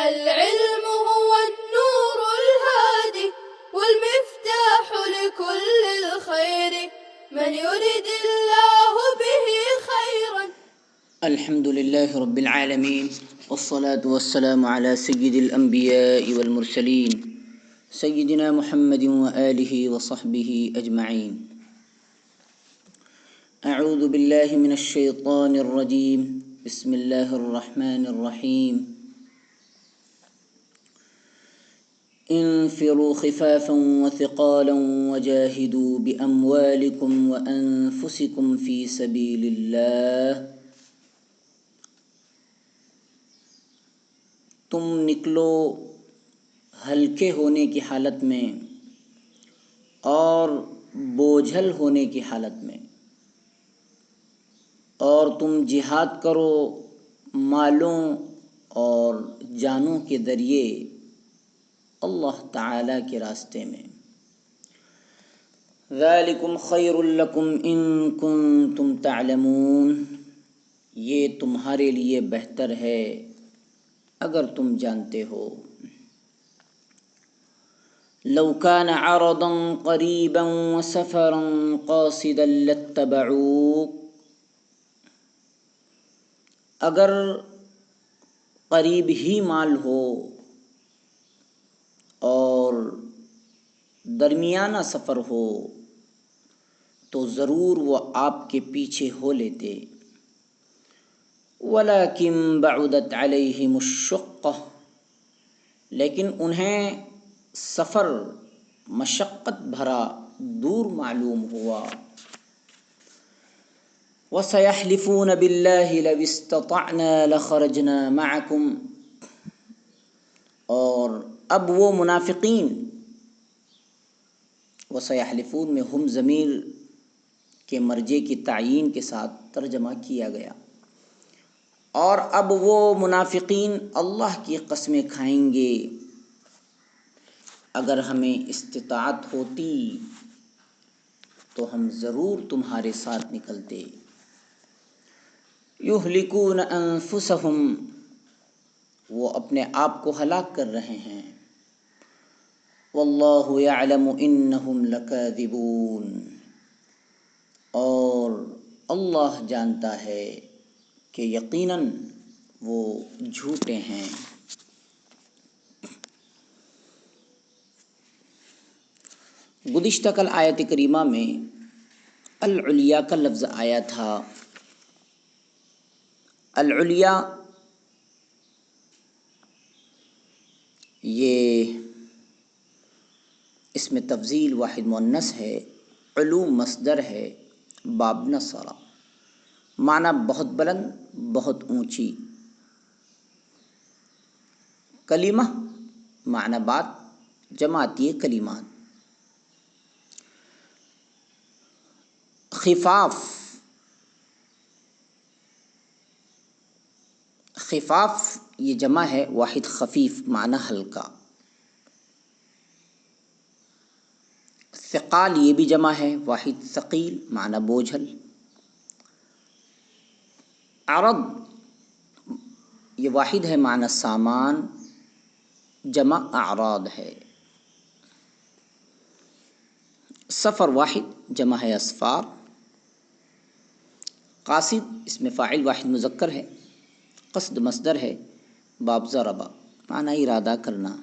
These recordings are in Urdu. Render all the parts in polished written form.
العلم هو النور الهادي والمفتاح لكل الخير من يرد الله به خيرا. الحمد لله رب العالمين والصلاة والسلام على سيد الأنبياء والمرسلين سيدنا محمد وآله وصحبه أجمعين. أعوذ بالله من الشيطان الرجيم. بسم الله الرحمن الرحيم. انفروا خفافا وثقالا وجاهدوا بأموالكم وأنفسكم في سبيل الله. تم نکلو ہلکے ہونے کی حالت میں اور بوجھل ہونے کی حالت میں، اور تم جہاد کرو مالوں اور جانوں کے ذریعے اللہ تعالیٰ کے راستے میں. ذالکم خیر لکم ان کنتم تعلمون، یہ تمہارے لیے بہتر ہے اگر تم جانتے ہو. لو كان عرضا قريبا وسفرا قاصدا لاتبعوك، اگر قریب ہی مال ہو اور درمیانہ سفر ہو تو ضرور وہ آپ کے پیچھے ہو لیتے. وَلَكِن بَعُدَتْ عَلَيْهِمُ الشُّقَّةُ، لیکن انہیں سفر مشقت بھرا دور معلوم ہوا. وَسَيَحْلِفُونَ بِاللَّهِ لَوِ اسْتَطَعْنَا لَخَرَجْنَا مَعَكُمْ، اور اب وہ منافقین، وَسَيَحْلِفُونَ میں ہم ضمیر کے مرجع کی تعیین کے ساتھ ترجمہ کیا گیا، اور اب وہ منافقین اللہ کی قسمیں کھائیں گے اگر ہمیں استطاعت ہوتی تو ہم ضرور تمہارے ساتھ نکلتے. یہلکون انفسہم، وہ اپنے آپ کو ہلاک کر رہے ہیں. واللہ یعلم انہم لکاذبون، اور اللہ جانتا ہے کہ یقیناً وہ جھوٹے ہیں. گزشتہ کل آیت کریمہ میں العلیاء کا لفظ آیا تھا. العلیاء یہ اس میں تفضیل واحد مؤنث ہے، علو مصدر ہے، باب نصر، معنی بہت بلند، بہت اونچی. کلمہ معنی بات، جمع آتی ہے کلمات. خفاف، خفاف یہ جمع ہے، واحد خفیف معنی ہلکا. ثقال یہ بھی جمع ہے، واحد ثقیل معنی بوجھل. عرض یہ واحد ہے، معنی سامان، جمع اعراض ہے. سفر واحد، جمع ہے اسفار. قاصد اس میں فاعل واحد مذکر ہے، قصد مصدر ہے، باب ضرب معنی ارادہ کرنا.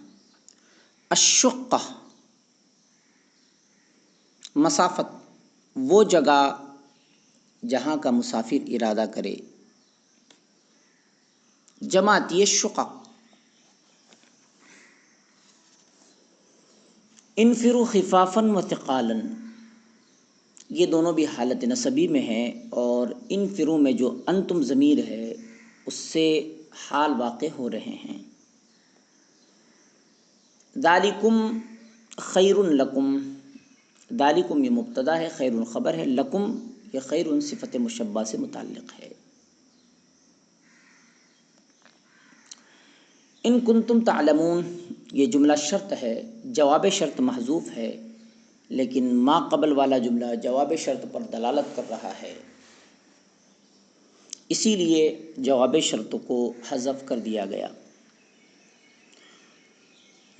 الشقہ مسافت، وہ جگہ جہاں کا مسافر ارادہ کرے، جمع آتی ہے شقق. انفروا خفافا وثقالا، یہ دونوں بھی حالت نصبی میں ہیں، اور انفروا میں جو انتم ضمیر ہے اس سے حال واقع ہو رہے ہیں. ذالکم خیر لکم، ذالکم یہ مبتدا ہے، خیر خبر ہے، لکم یہ خیر صفت مشبہ سے متعلق ہے. ان کنتم تعلمون یہ جملہ شرط ہے، جواب شرط محذوف ہے، لیکن ما قبل والا جملہ جواب شرط پر دلالت کر رہا ہے، اسی لیے جواب شرط کو حذف کر دیا گیا.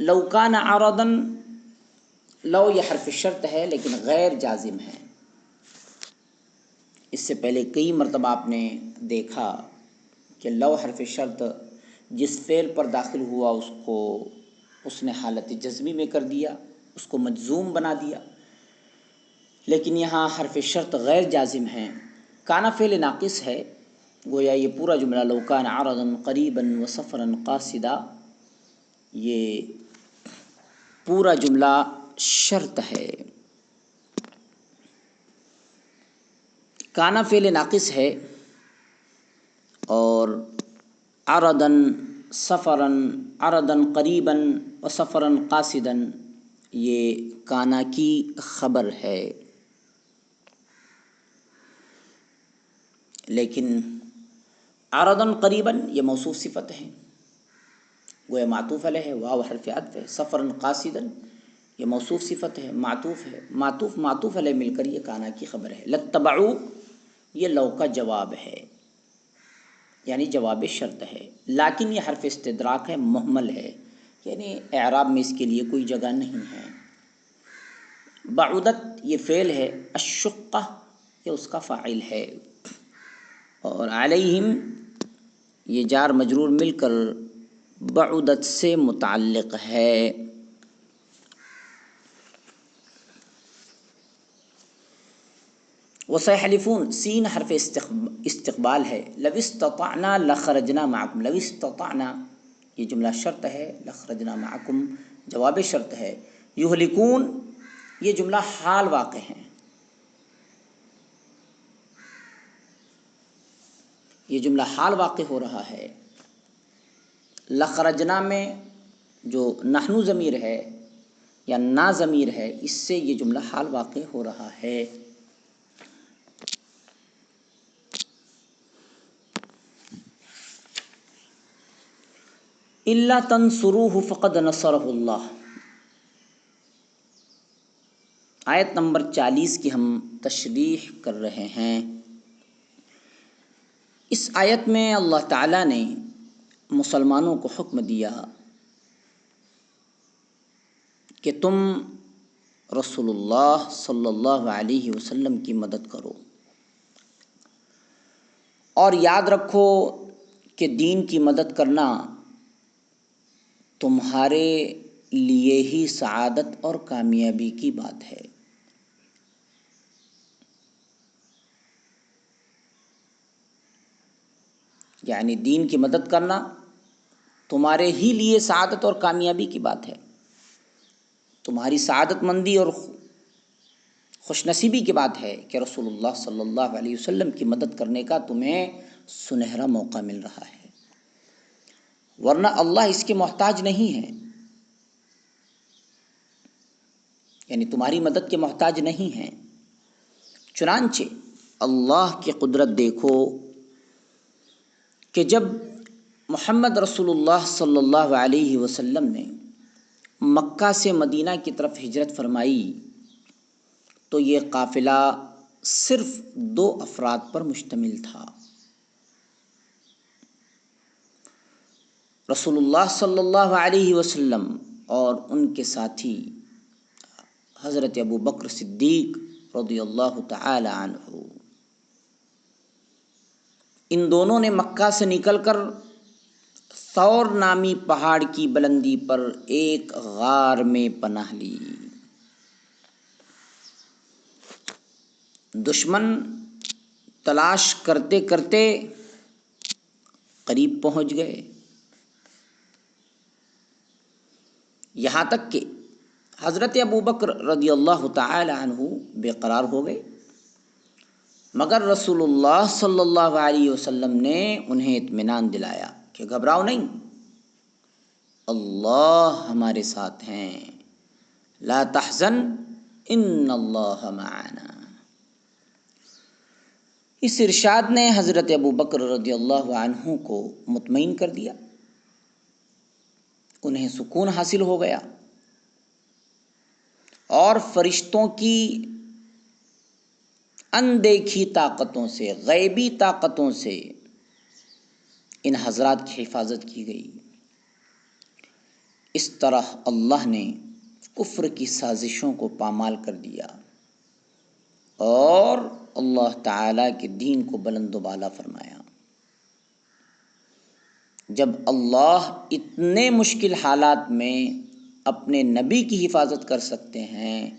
لو کان عرضا، لو یہ حرف شرط ہے لیکن غیر جازم ہے. اس سے پہلے کئی مرتبہ آپ نے دیکھا کہ لو حرف شرط جس فعل پر داخل ہوا اس نے حالت جزمی میں کر دیا، اس کو مجزوم بنا دیا. لیکن یہاں حرف شرط غیر جازم ہیں. کانا فعل ناقص ہے، گویا یہ پورا جملہ لو کان عرضا قریبا وسفرا قاصدا، یہ پورا جملہ شرط ہے. کانا فعل ناقص ہے اور عرضا سفرا، عرضا قریبا وسفرا قاصدا یہ کانا کی خبر ہے. لیکن عرضا قریبا یہ موصوف صفت ہے، گویا معطوف علیہ ہے، واو حرف عطف ہے. سفرا قاصدا یہ موصوف صفت ہے، معطوف ہے، معطوف علیہ مل کر یہ کانا کی خبر ہے. لتبعوا یہ لو کا جواب ہے، یعنی جواب شرط ہے. لیکن یہ حرف استدراک ہے، مہمل ہے، یعنی اعراب میں اس کے لیے کوئی جگہ نہیں ہے. بعودت یہ فعل ہے، الشقہ یہ اس کا فاعل ہے، اور علیہم یہ جار مجرور مل کر بعودت سے متعلق ہے. وسيحلفون سین حرف استقبال ہے. لو استطعنا لخرجنا معکم، لو استطعنا یہ جملہ شرط ہے، لخرجنا معکم جواب شرط ہے. یہلکون یہ جملہ حال واقع ہے، یہ جملہ حال واقع ہو رہا ہے. لخرجنا میں جو نحن ضمیر ہے یا نا ضمیر ہے، اس سے یہ جملہ حال واقع ہو رہا ہے. الا تنصروہ فقد نصرہ اللہ، آیت نمبر 40 کی ہم تشریح کر رہے ہیں. اس آیت میں اللہ تعالیٰ نے مسلمانوں کو حکم دیا کہ تم رسول اللہ صلی اللہ علیہ وسلم کی مدد کرو، اور یاد رکھو کہ دین کی مدد کرنا تمہارے لیے ہی سعادت اور کامیابی کی بات ہے. یعنی دین کی مدد کرنا تمہارے ہی لیے سعادت اور کامیابی کی بات ہے، تمہاری سعادت مندی اور خوش نصیبی کی بات ہے کہ رسول اللہ صلی اللہ علیہ وسلم کی مدد کرنے کا تمہیں سنہرا موقع مل رہا ہے، ورنہ اللہ اس کے محتاج نہیں ہے، یعنی تمہاری مدد کے محتاج نہیں ہیں. چنانچہ اللہ کی قدرت دیکھو کہ جب محمد رسول اللہ صلی اللہ علیہ وسلم نے مکہ سے مدینہ کی طرف ہجرت فرمائی تو یہ قافلہ صرف 2 افراد پر مشتمل تھا. رسول اللہ صلی اللہ علیہ وسلم اور ان کے ساتھی حضرت ابو بکر صدیق رضی اللہ تعالی عنہ. ان دونوں نے مکہ سے نکل کر ثور نامی پہاڑ کی بلندی پر ایک غار میں پناہ لی. دشمن تلاش کرتے کرتے قریب پہنچ گئے، یہاں تک کہ حضرت ابو بکر رضی اللہ تعالی عنہ بے قرار ہو گئے، مگر رسول اللہ صلی اللہ علیہ وسلم نے انہیں اطمینان دلایا کہ گھبراؤ نہیں، اللہ ہمارے ساتھ ہیں، لا تحزن ان اللہ معنا. اس ارشاد نے حضرت ابو بکر رضی اللہ عنہ کو مطمئن کر دیا، انہیں سکون حاصل ہو گیا، اور فرشتوں کی اندیکھی طاقتوں سے، غیبی طاقتوں سے ان حضرات کی حفاظت کی گئی. اس طرح اللہ نے کفر کی سازشوں کو پامال کر دیا اور اللہ تعالیٰ کے دین کو بلند و بالا فرمایا۔ جب اللہ اتنے مشکل حالات میں اپنے نبی کی حفاظت کر سکتے ہیں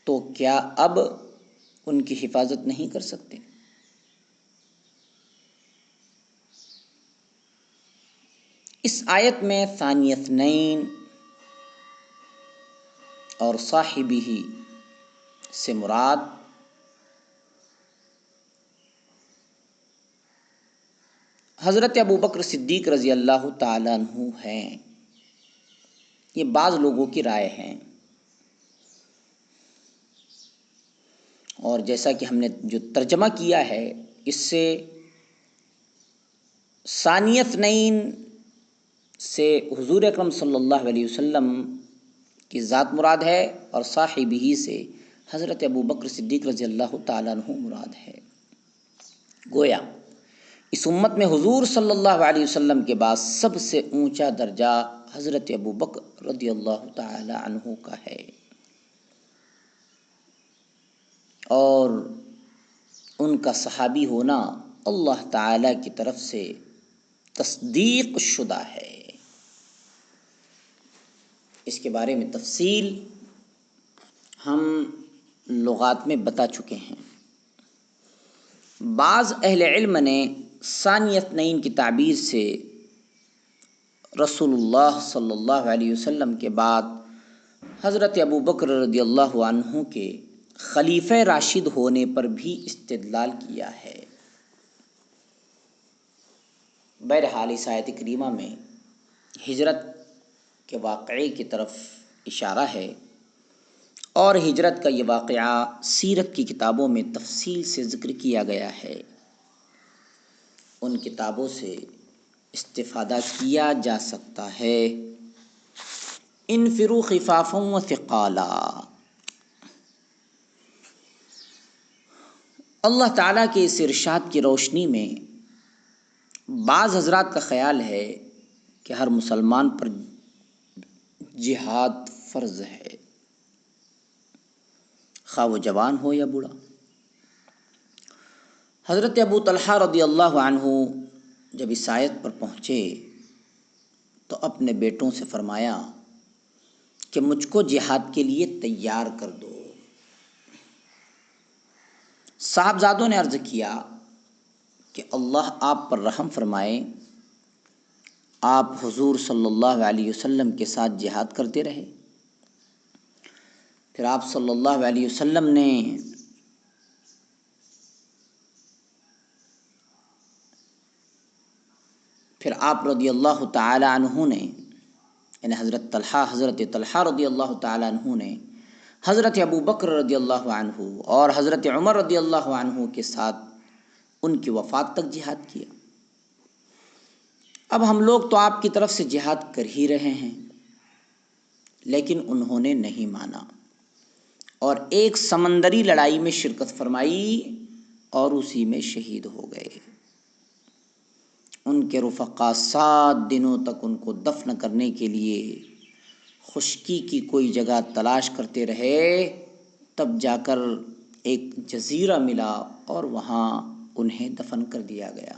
تو کیا اب ان کی حفاظت نہیں کر سکتے؟ اس آیت میں ثانی اثنین اور صاحبہ سے مراد حضرت ابوبکر صدیق رضی اللہ تعالیٰ عنہ ہیں۔ یہ بعض لوگوں کی رائے ہے، اور جیسا کہ ہم نے جو ترجمہ کیا ہے اس سے ثانی اثنین سے حضور اکرم صلی اللہ علیہ وسلم کی ذات مراد ہے اور صاحبہ سے حضرت ابوبکر صدیق رضی اللہ تعالیٰ عنہ مراد ہے۔ گویا اس امت میں حضور صلی اللہ علیہ وسلم کے بعد سب سے اونچا درجہ حضرت ابوبکر رضی اللہ تعالی عنہ کا ہے، اور ان کا صحابی ہونا اللہ تعالی کی طرف سے تصدیق شدہ ہے۔ اس کے بارے میں تفصیل ہم لغات میں بتا چکے ہیں۔ بعض اہل علم نے ثانی اثنین کی تعبیر سے رسول اللہ صلی اللہ علیہ وسلم کے بعد حضرت ابوبکر رضی اللہ عنہ کے خلیفہ راشد ہونے پر بھی استدلال کیا ہے۔ بہرحال اس آیت کریمہ میں ہجرت کے واقعے کی طرف اشارہ ہے، اور ہجرت کا یہ واقعہ سیرت کی کتابوں میں تفصیل سے ذکر کیا گیا ہے۔ ان کتابوں سے استفادہ کیا جا سکتا ہے۔ انفروا خفافا وثقالا۔ اللہ تعالیٰ کے اس ارشاد کی روشنی میں بعض حضرات کا خیال ہے کہ ہر مسلمان پر جہاد فرض ہے، خواہ وہ جوان ہو یا بوڑھا۔ حضرت ابو طلحہ رضی اللہ عنہ جب اس آیت پر پہنچے تو اپنے بیٹوں سے فرمایا کہ مجھ کو جہاد کے لیے تیار کر دو۔ صاحبزادوں نے عرض کیا کہ اللہ آپ پر رحم فرمائے، آپ حضور صلی اللہ علیہ وسلم کے ساتھ جہاد کرتے رہے، پھر آپ صلی اللہ علیہ وسلم نے پھر آپ رضی اللہ تعالی عنہ نے یعنی حضرت طلحہ رضی اللہ تعالی عنہ نے حضرت ابوبکر رضی اللہ عنہ اور حضرت عمر رضی اللہ عنہ کے ساتھ ان کی وفات تک جہاد کیا۔ اب ہم لوگ تو آپ کی طرف سے جہاد کر ہی رہے ہیں، لیکن انہوں نے نہیں مانا اور ایک سمندری لڑائی میں شرکت فرمائی اور اسی میں شہید ہو گئے۔ ان کے رفقا 7 دنوں تک ان کو دفن کرنے کے لیے خشکی کی کوئی جگہ تلاش کرتے رہے، تب جا کر ایک جزیرہ ملا اور وہاں انہیں دفن کر دیا گیا۔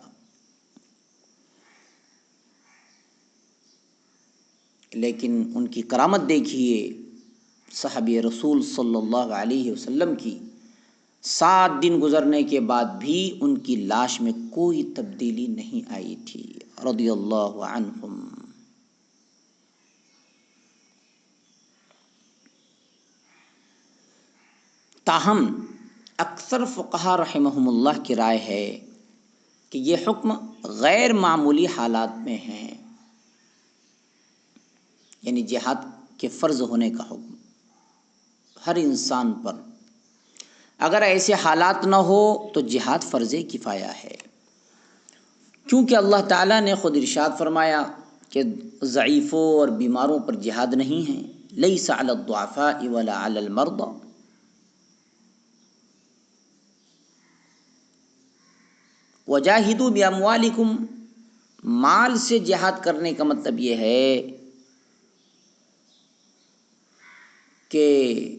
لیکن ان کی کرامت دیکھیے، صحابی رسول صلی اللہ علیہ وسلم کی 7 دن گزرنے کے بعد بھی ان کی لاش میں کوئی تبدیلی نہیں آئی تھی رضی اللہ عنہم۔ تاہم اکثر فقہا رحمہم اللہ کی رائے ہے کہ یہ حکم غیر معمولی حالات میں ہے، یعنی جہاد کے فرض ہونے کا حکم ہر انسان پر، اگر ایسے حالات نہ ہو تو جہاد فرض کفایہ ہے، کیونکہ اللہ تعالیٰ نے خود ارشاد فرمایا کہ ضعیفوں اور بیماروں پر جہاد نہیں ہے، لیس علی الضعفاء ولا علی المرضى۔ وجاہدوا باموالکم، مال سے جہاد کرنے کا مطلب یہ ہے کہ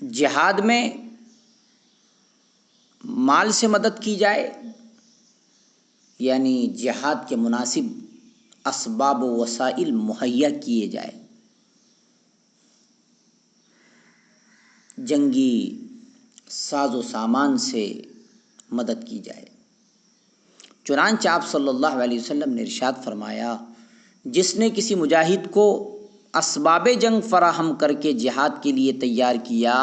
جہاد میں مال سے مدد کی جائے، یعنی جہاد کے مناسب اسباب و وسائل مہیا کیے جائے، جنگی ساز و سامان سے مدد کی جائے۔ چنانچہ آپ صلی اللہ علیہ وسلم نے ارشاد فرمایا، جس نے کسی مجاہد کو اسباب جنگ فراہم کر کے جہاد کے لیے تیار کیا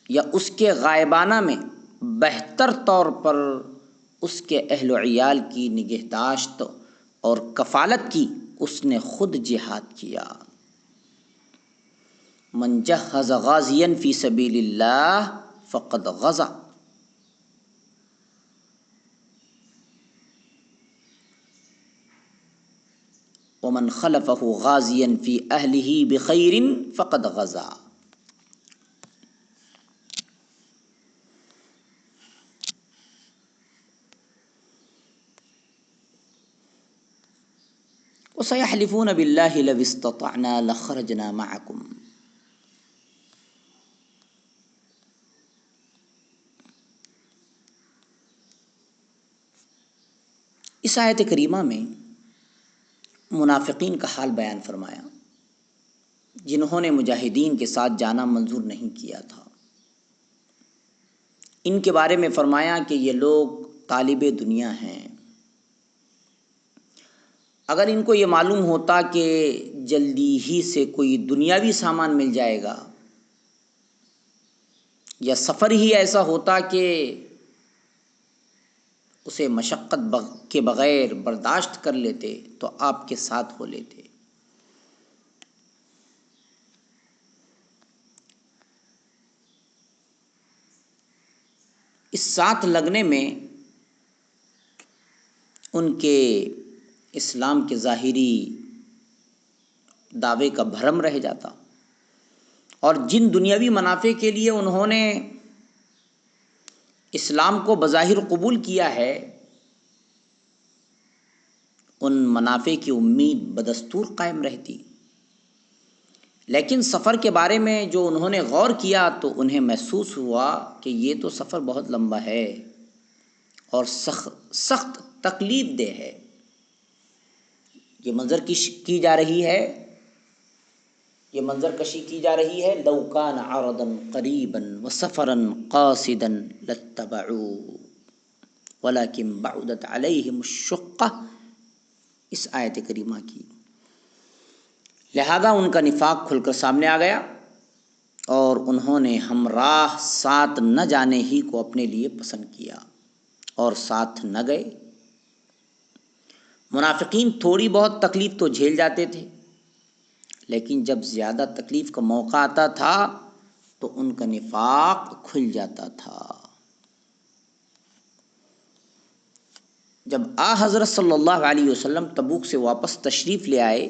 یا اس کے غائبانہ میں بہتر طور پر اس کے اہل و عیال کی نگہداشت اور کفالت کی، اس نے خود جہاد کیا۔ من جہز غازیا فی سبیل اللہ فقد غزا۔ ومن خلفہ غازیا فی اہلہ بخیر فقد غزا۔ وَسَيَحْلِفُونَ بِاللَّهِ لَوِ اسْتَطَعْنَا لَخَرَجْنَا مَعَكُمْ۔ اس آیت کریمہ میں منافقین کا حال بیان فرمایا، جنہوں نے مجاہدین کے ساتھ جانا منظور نہیں کیا تھا۔ ان کے بارے میں فرمایا کہ یہ لوگ طالب دنیا ہیں۔ اگر ان کو یہ معلوم ہوتا کہ جلدی ہی سے کوئی دنیاوی سامان مل جائے گا یا سفر ہی ایسا ہوتا کہ اسے مشقت کے بغیر برداشت کر لیتے تو آپ کے ساتھ ہو لیتے۔ اس ساتھ لگنے میں ان کے اسلام کے ظاہری دعوے کا بھرم رہ جاتا، اور جن دنیاوی منافع کے لیے انہوں نے اسلام کو بظاہر قبول کیا ہے، ان منافع کی امید بدستور قائم رہتی۔ لیکن سفر کے بارے میں جو انہوں نے غور کیا تو انہیں محسوس ہوا کہ یہ تو سفر بہت لمبا ہے اور سخت تکلیف دہ ہے۔ یہ منظر کشی کی جا رہی ہے لو کان عرضا قریبا وسفرا قاصدا لاتبعوا ولكن بعدت علیہم الشقہ، اس آیت کریمہ کی۔ لہذا ان کا نفاق کھل کر سامنے آ گیا اور انہوں نے ہمراہ ساتھ نہ جانے ہی کو اپنے لیے پسند کیا اور ساتھ نہ گئے۔ منافقین تھوڑی بہت تکلیف تو جھیل جاتے تھے، لیکن جب زیادہ تکلیف کا موقع آتا تھا تو ان کا نفاق کھل جاتا تھا۔ جب حضرت صلی اللہ علیہ وسلم تبوک سے واپس تشریف لے آئے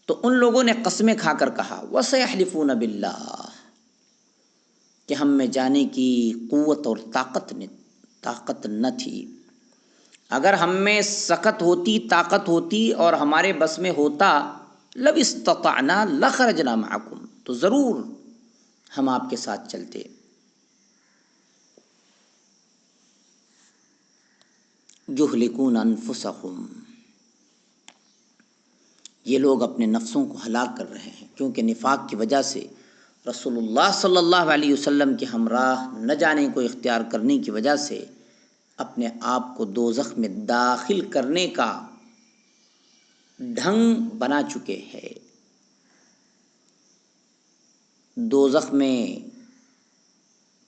تو ان لوگوں نے قسمیں کھا کر کہا، وَسَيَحْلِفُونَ بِاللَّهِ، کہ ہم میں جانے کی قوت اور طاقت نہ تھی۔ اگر ہم میں سکت ہوتی، طاقت ہوتی اور ہمارے بس میں ہوتا، لَوِ اسْتَطَعْنَا لَخَرَجْنَا مَعَكُمْ، تو ضرور ہم آپ کے ساتھ چلتے۔ یہلکون انفسہم، یہ لوگ اپنے نفسوں کو ہلاک کر رہے ہیں، کیونکہ نفاق کی وجہ سے رسول اللہ صلی اللہ علیہ وسلم کے ہمراہ نہ جانے کو اختیار کرنے کی وجہ سے اپنے آپ کو دوزخ میں داخل کرنے کا ڈھنگ بنا چکے ہیں، دوزخ میں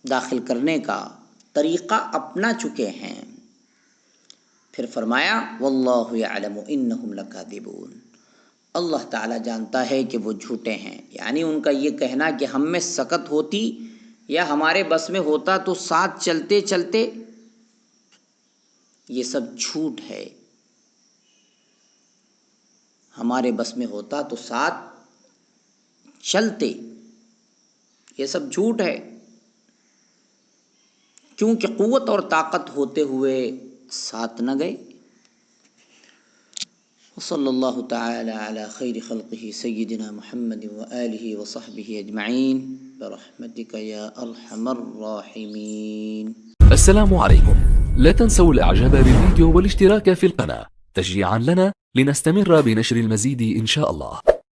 داخل کرنے کا طریقہ اپنا چکے ہیں۔ پھر فرمایا، واللہ یعلم انہم لکاذبون، اللہ تعالیٰ جانتا ہے کہ وہ جھوٹے ہیں۔ یعنی ان کا یہ کہنا کہ ہم میں سکت ہوتی یا ہمارے بس میں ہوتا تو ساتھ چلتے چلتے، یہ سب جھوٹ ہے۔ ہمارے بس میں ہوتا تو ساتھ چلتے، یہ سب جھوٹ ہے، کیونکہ قوت اور طاقت ہوتے ہوئے ساتھ نہ گئے۔ وصلی اللہ تعالی علی خیر خلقہ سیدنا محمد وآلہ وصحبہ اجمعین برحمتک یا ارحم الراحمین. السلام عليكم. لا تنسوا الاعجاب بالفيديو والاشتراك في القناة تشجيعا لنا لنستمر بنشر المزيد إن شاء الله.